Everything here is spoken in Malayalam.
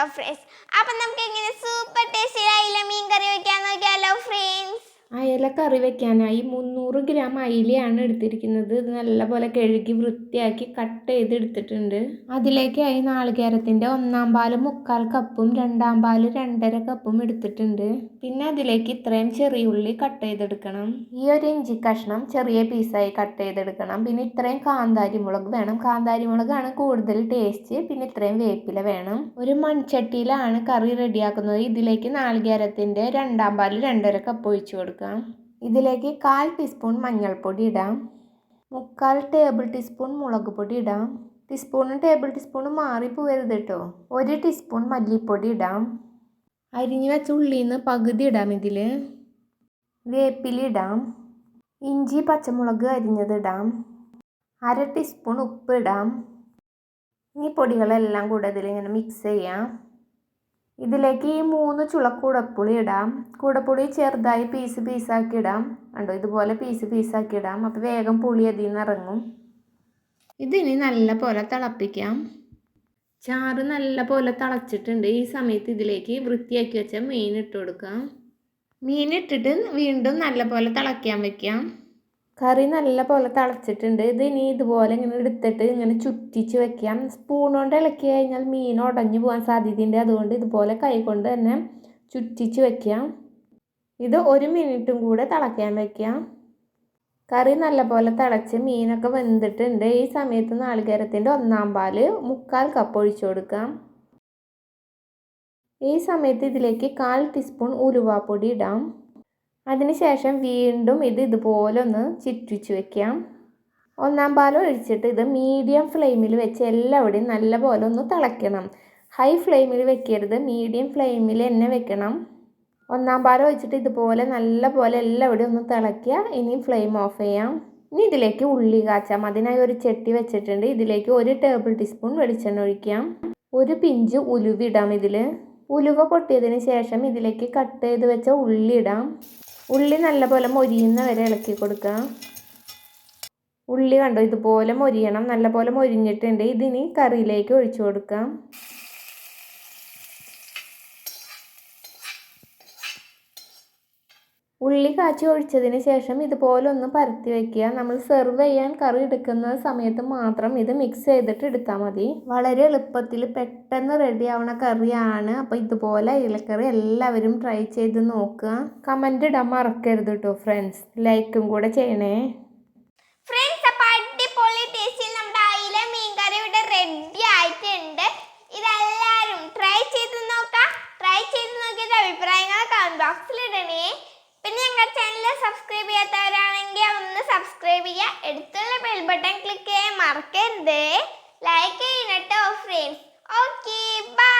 ഹലോ ഫ്രണ്ട്സ്, അപ്പം നമുക്ക് ഇങ്ങനെ സൂപ്പർ ടേസ്റ്റിയായില്ല മീൻ കറി വെക്കാൻ നോക്കിയാലോ ഫ്രണ്ട്സ്. അയല കറി വെക്കാനായി 300 ഗ്രാം അയിലയാണ് എടുത്തിരിക്കുന്നത്. ഇത് നല്ലപോലെ കഴുകി വൃത്തിയാക്കി കട്ട് ചെയ്തെടുത്തിട്ടുണ്ട്. അതിലേക്കായി നാളികേരത്തിൻ്റെ 1/4 പാല് 1/4 കപ്പും 2/2 പാല് 2.5 കപ്പും എടുത്തിട്ടുണ്ട്. പിന്നെ അതിലേക്ക് ഇത്രയും ചെറിയ ഉള്ളി കട്ട് ചെയ്തെടുക്കണം. ഈ ഒരു ഇഞ്ചി കഷ്ണം ചെറിയ പീസായി കട്ട് ചെയ്തെടുക്കണം. പിന്നെ ഇത്രയും കാന്താരി മുളക് വേണം. കാന്താരി മുളകാണ് കൂടുതൽ ടേസ്റ്റ്. പിന്നെ ഇത്രയും വേപ്പില വേണം. ഒരു മൺചട്ടിയിലാണ് കറി റെഡിയാക്കുന്നത്. ഇതിലേക്ക് നാളികേരത്തിൻ്റെ 2/2 പാല് 2.5 കപ്പ് ഒഴിച്ചു കൊടുക്കാം. ഇതിലേക്ക് 1/4 ടീസ്പൂൺ മഞ്ഞൾപ്പൊടി ഇടാം. 3/4 ടേബിൾ ടീസ്പൂൺ മുളക് പൊടി ഇടാം. ടീസ്പൂണും ടേബിൾ ടീസ്പൂണും മാറിപ്പോകരുത് കേട്ടോ. 1 ടീസ്പൂൺ മല്ലിപ്പൊടി ഇടാം. അരിഞ്ഞു വെച്ച ഉള്ളിയിൽ നിന്ന് പകുതി ഇടാം. ഇതിൽ വേപ്പില ഇടാം. ഇഞ്ചി പച്ചമുളക് അരിഞ്ഞത് ഇടാം. 1/2 ടീസ്പൂൺ ഉപ്പ് ഇടാം. ഈ പൊടികളെല്ലാം കൂടെ ഇതിലിങ്ങനെ മിക്സ് ചെയ്യാം. ഇതിലേക്ക് ഈ 3 ചുള കൂടപ്പുളി ഇടാം. കൂടപ്പുളി ചെറുതായി പീസാക്കി ഇടാം. കണ്ടോ, ഇതുപോലെ പീസാക്കി ഇടാം. അപ്പോൾ വേഗം പുളി അതിൽ നിന്ന് ഇറങ്ങും. ഇതിനി നല്ല പോലെ തിളപ്പിക്കാം. ചാറ് നല്ല പോലെ തിളച്ചിട്ടുണ്ട്. ഈ സമയത്ത് ഇതിലേക്ക് വൃത്തിയാക്കി വെച്ച മീൻ ഇട്ട് കൊടുക്കാം. മീൻ ഇട്ടിട്ട് വീണ്ടും നല്ല പോലെ തിളയ്ക്കാൻ വെക്കാം. കറി നല്ല പോലെ തിളച്ചിട്ടുണ്ട്. ഇത് ഇനി ഇതുപോലെ ഇങ്ങനെ എടുത്തിട്ട് ഇങ്ങനെ ചുറ്റിച്ച് വെക്കാം. സ്പൂൺ കൊണ്ട് ഇളക്കി കഴിഞ്ഞാൽ മീൻ ഉടഞ്ഞു പോകാൻ സാധ്യതയുണ്ട്. അതുകൊണ്ട് ഇതുപോലെ കൈ കൊണ്ട് തന്നെ ചുറ്റിച്ച് വെക്കാം. ഇത് 1 മിനിറ്റും കൂടെ തിളയ്ക്കാൻ വെക്കാം. കറി നല്ല പോലെ തിളച്ച് മീനൊക്കെ വെന്തിട്ടുണ്ട്. ഈ സമയത്ത് നാളികേരത്തിൻ്റെ 1/4 പാല് 1/4 കപ്പ് ഒഴിച്ചു കൊടുക്കാം. ഈ സമയത്ത് ഇതിലേക്ക് 1/4 ടീസ്പൂൺ ഉലുവാപ്പൊടി ഇടാം. അതിനുശേഷം വീണ്ടും ഇതുപോലെ ഒന്ന് ചുറ്റിച്ച് വെക്കാം. 1/4 പാൽ ഒഴിച്ചിട്ട് ഇത് മീഡിയം ഫ്ലെയിമിൽ വെച്ച് എല്ലാവിടെയും നല്ലപോലെ ഒന്ന് തിളയ്ക്കണം. ഹൈ ഫ്ലെയിമിൽ വെക്കരുത്, മീഡിയം ഫ്ലെയിമിൽ തന്നെ വെക്കണം. 1/4 പാൽ ഒഴിച്ചിട്ട് ഇതുപോലെ നല്ലപോലെ എല്ലാവിടെയും ഒന്ന് തിളയ്ക്കുക. ഇനി ഫ്ലെയിം ഓഫ് ചെയ്യാം. ഇനി ഇതിലേക്ക് ഉള്ളി കാച്ചാം. അതിനായി ഒരു ചട്ടി വെച്ചിട്ടുണ്ട്. ഇതിലേക്ക് 1 ടേബിൾ ടീസ്പൂൺ വെളിച്ചെണ്ണ ഒഴിക്കാം. 1 പിഞ്ച് ഉലുവ ഇടാം. ഉലുവ പൊട്ടിയതിന് ശേഷം ഇതിലേക്ക് കട്ട് ചെയ്ത് വെച്ച ഉള്ളി ഇടാം. ഉള്ളി നല്ലപോലെ മൊരിയുന്ന വരെ ഇളക്കി കൊടുക്കാം. ഉള്ളി കണ്ടോ, ഇതുപോലെ മൊരിയണം. നല്ലപോലെ മൊരിഞ്ഞിട്ടുണ്ട്. ഇതിനി കറിയിലേക്ക് ഒഴിച്ചു കൊടുക്കാം. ഉള്ളി കാച്ചി ഒഴിച്ചതിന് ശേഷം ഇതുപോലെ ഒന്ന് പരത്തി വയ്ക്കുക. നമ്മൾ സെർവ് ചെയ്യാൻ കറി എടുക്കുന്ന സമയത്ത് മാത്രം ഇത് മിക്സ് ചെയ്തിട്ട് എടുത്താൽ മതി. വളരെ എളുപ്പത്തിൽ പെട്ടെന്ന് റെഡി ആവുന്ന കറിയാണ്. അപ്പോൾ ഇതുപോലെ ഇലക്കറി എല്ലാവരും ട്രൈ ചെയ്ത് നോക്കുക. കമൻറ്റ് ഇടാൻ മറക്കരുത് കേട്ടോ ഫ്രണ്ട്സ്. ലൈക്കും കൂടെ ചെയ്യണേ ഫ്രണ്ട്സ്. അപ്പോൾ അടിപൊളി ടേസ്റ്റിൽ നമ്മുടെ അയില മീൻ കറി ഇവിടെ റെഡി ആയിട്ടുണ്ട്. ഇതെല്ലാവരും ട്രൈ ചെയ്ത് നോക്കാം. ട്രൈ ചെയ്ത് നോക്കിയിട്ട് അഭിപ്രായങ്ങൾ കമൻറ്റ് ബോക്സിൽ ഇടണേ. പിന്നെ ഞങ്ങളുടെ ചാനൽ സബ്സ്ക്രൈബ് ചെയ്യാത്തവരാണെങ്കിൽ ഒന്ന് സബ്സ്ക്രൈബ് ചെയ്യുക. അടുത്തുള്ള ബെൽ ബട്ടൺ ക്ലിക്ക് ചെയ്യാൻ മറക്കരുത്. ലൈക്ക് ചെയ്യണം കേട്ടോ ഫ്രണ്ട്സ്. Okay, by.